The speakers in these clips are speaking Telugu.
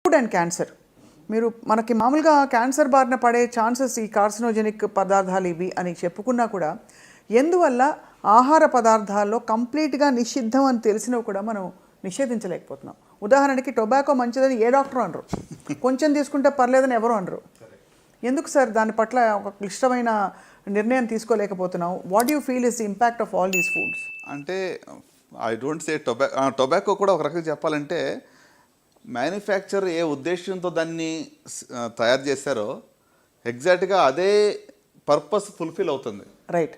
Food and cancer. మీరు మనకి మామూలుగా క్యాన్సర్ బారిన పడే ఛాన్సెస్ ఈ కార్సినోజెనిక్ పదార్థాలు ఇవి అని చెప్పుకున్నా కూడా ఎందువల్ల ఆహార పదార్థాల్లో కంప్లీట్గా నిషిద్ధం అని తెలిసినవి కూడా మనం నిషేధించలేకపోతున్నాం. ఉదాహరణకి టొబాకో మంచిదని ఏ డాక్టర్ అనరు, కొంచెం తీసుకుంటే పర్లేదని ఎవరు అనరు. ఎందుకు సార్ దాని పట్ల ఒక క్లిష్టమైన నిర్ణయం తీసుకోలేకపోతున్నాం? What you feel is the impact of all these foods? అంటే ఐ డోంట్ సే టొబాకో కూడా ఒక రకంగా చెప్పాలంటే మ్యానుఫ్యాక్చర్ ఏ ఉద్దేశంతో దాన్ని తయారు చేశారో ఎగ్జాక్ట్గా అదే పర్పస్ ఫుల్ఫిల్ అవుతుంది. రైట్.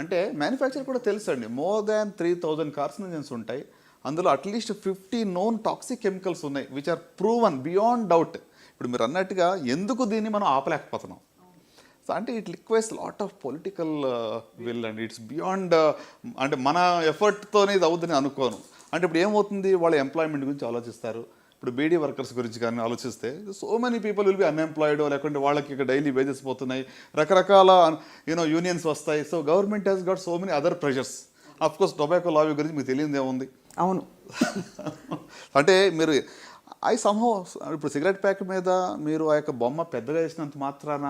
అంటే మ్యానుఫ్యాక్చర్ కూడా తెలుసు అండి, మోర్ దాన్ 3000 కార్సినోజన్స్ ఉంటాయి. అందులో అట్లీస్ట్ 50 నోన్ టాక్సిక్ కెమికల్స్ ఉన్నాయి which are proven beyond doubt. ఇప్పుడు మీరు అన్నట్టుగా ఎందుకు దీన్ని మనం ఆపలేకపోతున్నాం? సో అంటే it requires lot of political will and it's beyond, అంటే మన ఎఫర్ట్తోనే ఇది అవుతుందని అనుకోను. అంటే ఇప్పుడు ఏమవుతుంది, వాళ్ళ ఎంప్లాయ్మెంట్ గురించి ఆలోచిస్తారు. ఇప్పుడు బీడీ వర్కర్స్ గురించి కానీ ఆలోచిస్తే so many people will be unemployed, లేకుంటే వాళ్ళకి ఇక డైలీ వేజెస్ పోతున్నాయి, రకరకాల యూనియన్స్ వస్తాయి. So government has got so many other pressures. Of course tobacco lobby గురించి మీకు తెలియదు ఏముంది. అవును. అంటే మీరు ఇప్పుడు సిగరెట్ ప్యాక్ మీద మీరు ఆ యొక్క బొమ్మ పెద్దగా వేసినంత మాత్రాన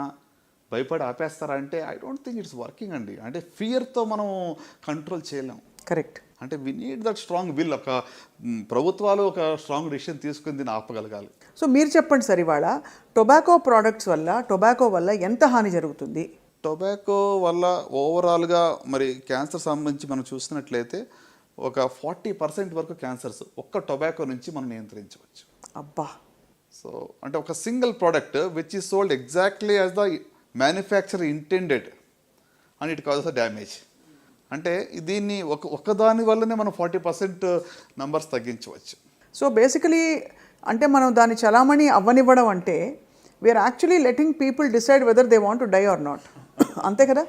భయపడి ఆపేస్తారా అంటే I don't think it's working అండి. అంటే ఫియర్తో మనం కంట్రోల్ చేయలేం. కరెక్ట్. అంటే we need that strong will. ఒక ప్రభుత్వాలు ఒక స్ట్రాంగ్ డిసిషన్ తీసుకుని దీన్ని ఆపగలగాలి. సో మీరు చెప్పండి సార్, ఇవాళ టొబాకో ప్రోడక్ట్స్ వల్ల, టొబాకో వల్ల ఎంత హాని జరుగుతుంది? టొబాకో వల్ల ఓవరాల్గా మరి క్యాన్సర్ సంబంధించి మనం చూసినట్లయితే ఒక 40% వరకు క్యాన్సర్స్ ఒక్క టొబాకో నుంచి మనం నియంత్రించవచ్చు. అబ్బా. సో అంటే ఒక single product which is sold exactly as the manufacture intended and it causes the damage. అంటే దీన్ని ఒక్కదాని వల్లనే మనం 40% నంబర్స్ తగ్గించవచ్చు. సో బేసికలీ అంటే మనం దాన్ని చలామణి అవ్వనివ్వడం అంటే we are actually letting people decide whether they want to die or not. అంతే కదా?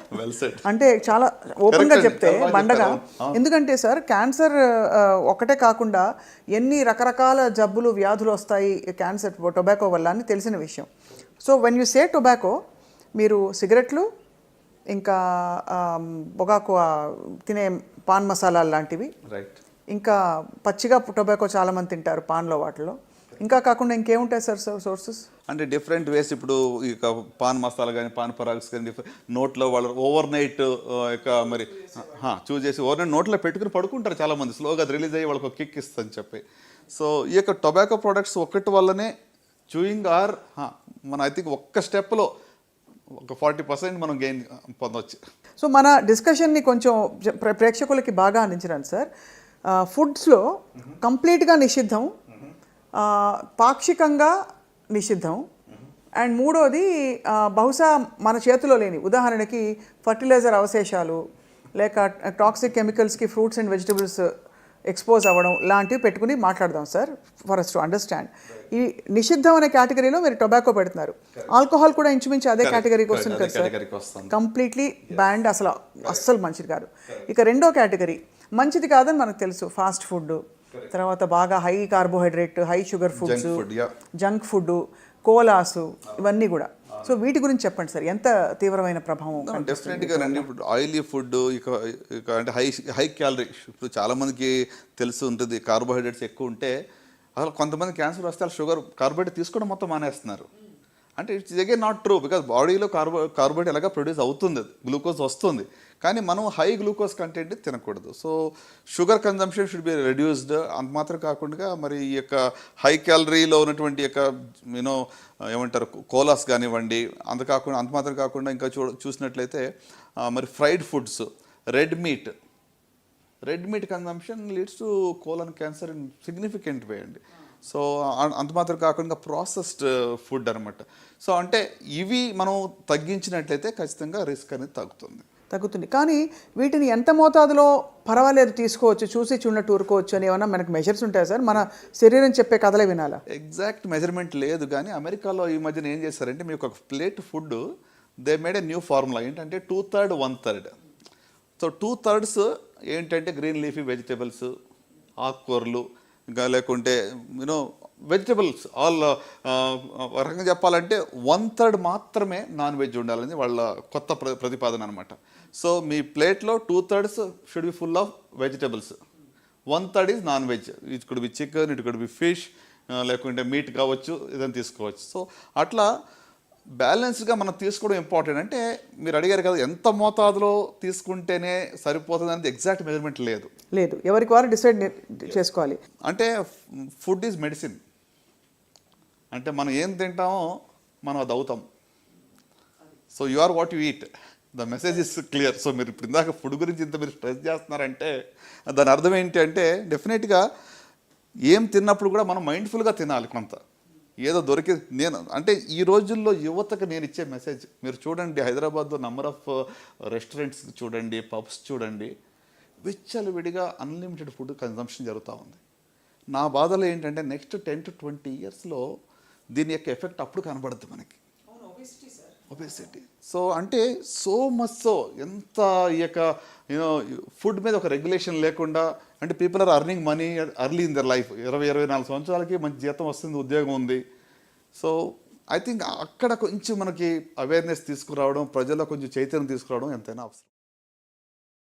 అంటే చాలా ఓపెన్గా చెప్తే బండగా. ఎందుకంటే సార్ క్యాన్సర్ ఒకటే కాకుండా ఎన్ని రకరకాల జబ్బులు వ్యాధులు వస్తాయి క్యాన్సర్ టొబాకో వల్ల అని తెలిసిన విషయం. So when you say tobacco, మీరు సిగరెట్లు, ఇంకా పొగాకు తినే పాన్ మసాలాలు లాంటివి, రైట్, ఇంకా పచ్చిగా టొబాకో చాలామంది తింటారు పాన్లో, వాటిలో ఇంకా కాకుండా ఇంకేముంటాయి సార్ సోర్సెస్? అంటే డిఫరెంట్ వేస్. ఇప్పుడు ఇక పాన్ మసాలా కానీ పాన్ పరాగ్స్ కానీ నోట్లో వాళ్ళు ఓవర్ నైట్ ఇక మరి చూజ్ చేసి ఓవర్ నైట్ నోట్లో పెట్టుకుని పడుకుంటారు చాలామంది, స్లోగా రిలీజ్ అయ్యి వాళ్ళకి ఒక కిక్ ఇస్తుందని చెప్పి. సో ఈ యొక్క టొబాకో ప్రోడక్ట్స్ ఒక్కటి వల్లనే చూయింగ్ ఆర్ మన ఐ థింక్ ఒక్క స్టెప్లో ఒక 40% మనం గెయిన్ పొందవచ్చు. సో మన డిస్కషన్ని కొంచెం ప్రేక్షకులకి బాగా అందించడానికి సార్, ఫుడ్స్లో కంప్లీట్గా నిషిద్ధం, పాక్షికంగా నిషిద్ధం, అండ్ మూడోది బహుశా మన చేతిలో లేని, ఉదాహరణకి ఫర్టిలైజర్ అవశేషాలు లేక టాక్సిక్ కెమికల్స్కి ఫ్రూట్స్ అండ్ వెజిటబుల్స్ ఎక్స్పోజ్ అవ్వడం లాంటివి పెట్టుకుని మాట్లాడదాం sir, for us to understand. ఈ నిషిద్ధం అనే కేటగిరీలో మీరు టొబాకో పెడుతున్నారు, ఆల్కహాల్ కూడా ఇంచుమించు అదే కేటగిరీకి వస్తుంది కదా సార్, కంప్లీట్లీ బ్యాండ్, అస్సలు మంచిది కాదు. ఇక రెండో కేటగిరీ మంచిది కాదని మనకు తెలుసు, ఫాస్ట్ ఫుడ్, తర్వాత బాగా high carbohydrate, high sugar foods, junk food, colas, ఇవన్నీ కూడా. సో వీటి గురించి చెప్పండి సార్, ఎంత తీవ్రమైన ప్రభావం? డెఫినెట్గా రండి. ఇప్పుడు ఆయిలీ ఫుడ్ ఇక అంటే హై క్యాలరీ, ఇప్పుడు చాలామందికి తెలిసి ఉంటుంది కార్బోహైడ్రేట్స్ ఎక్కువ ఉంటే అసలు కొంతమంది క్యాన్సర్ వస్తే షుగర్ కార్బోహైడ్రేట్ తీసుకోవడం మొత్తం మానేస్తున్నారు. అంటే it's again not true, because బాడీలో కార్బోహైడ్రేట్ ఎలాగా ప్రొడ్యూస్ అవుతుంది, గ్లూకోజ్ వస్తుంది, కానీ మనం హై గ్లూకోజ్ కంటెంట్ తినకూడదు. So sugar consumption should be reduced. అంత మాత్రం కాకుండా మరి ఈ యొక్క హై క్యాలరీలో ఉన్నటువంటి యొక్క ఏమంటారు కోలాస్ కానివ్వండి, అంత మాత్రం కాకుండా ఇంకా చూసినట్లయితే మరి fried foods, red meat consumption leads to colon cancer in significant way అండి. సో అంత మాత్రం కాకుండా ప్రాసెస్డ్ ఫుడ్ అనమాట. సో అంటే ఇవి మనం తగ్గించినట్లయితే ఖచ్చితంగా రిస్క్ అనేది తగ్గుతుంది. కానీ వీటిని ఎంత మోతాదులో పర్వాలేదు తీసుకోవచ్చు, చూసి చూడనట్టు ఊరుకోవచ్చు అని ఏమన్నా మనకు మెజర్స్ ఉంటాయి సార్? మన శరీరం చెప్పే కథలే వినాలా? ఎగ్జాక్ట్ మెజర్మెంట్ లేదు, కానీ అమెరికాలో ఈ మధ్యన ఏం చేస్తారంటే మీకు ఒక plate food they made a new formula. ఏంటంటే 2/3, 1/3. సో 2/3 ఏంటంటే గ్రీన్ లీఫీ వెజిటేబుల్స్, ఆకుకూరలు, ఇంకా లేకుంటే వెజిటబుల్స్ ఆల్. ఒక రకంగా చెప్పాలంటే 1/3 మాత్రమే నాన్ వెజ్ ఉండాలని వాళ్ళ కొత్త ప్రతిపాదన అనమాట. సో మీ ప్లేట్లో 2/3 should be full of vegetables, 1/3 is non veg. It could be chicken, it could be fish, లేకుంటే మీట్ కావచ్చు, ఏదైనా తీసుకోవచ్చు. సో అట్లా బ్యాలెన్స్గా మనం తీసుకోవడం ఇంపార్టెంట్. అంటే మీరు అడిగారు కదా ఎంత మోతాదులో తీసుకుంటేనే సరిపోతుంది అనేది ఎగ్జాక్ట్ మెజర్మెంట్ లేదు. లేదు, ఎవరికి వారు డిసైడ్ చేసుకోవాలి. అంటే ఫుడ్ ఈజ్ మెడిసిన్. అంటే మనం ఏం తింటామో మనం అది అవుతాం. So you are what you eat. The message is clear. So మీరు ఇప్పుడు ఇందాక ఫుడ్ గురించి ఇంత మీరు స్ట్రెస్ చేస్తున్నారంటే దాని అర్థం ఏంటి అంటే డెఫినెట్గా ఏం తిన్నప్పుడు కూడా మనం మైండ్ఫుల్గా తినాలి. కొంత ఏదో దొరికి నేను అంటే ఈ రోజుల్లో యువతకు నేను ఇచ్చే మెసేజ్ మీరు చూడండి, హైదరాబాద్లో నంబర్ ఆఫ్ రెస్టారెంట్స్ చూడండి, పబ్స్ చూడండి, విచ్చలవిడిగా అన్లిమిటెడ్ ఫుడ్ కన్జంప్షన్ జరుగుతూ ఉంది. నా బాధలో ఏంటంటే నెక్స్ట్ 10 to 20 yearsలో దీని యొక్క ఎఫెక్ట్ అప్పుడు కనబడుతుంది మనకి, ఒబేసిటీ. సో అంటే సో మచ్ సో ఎంత ఈ యొక్క యూనో ఫుడ్ మీద ఒక రెగ్యులేషన్ లేకుండా, అంటే people are earning money early in their life. 20-24 సంవత్సరాలకి మంచి జీతం వస్తుంది, ఉద్యోగం ఉంది. సో ఐ థింక్ అక్కడ కొంచెం మనకి అవేర్నెస్ తీసుకురావడం, ప్రజల్లో కొంచెం చైతన్యం తీసుకురావడం ఎంతైనా అవసరం.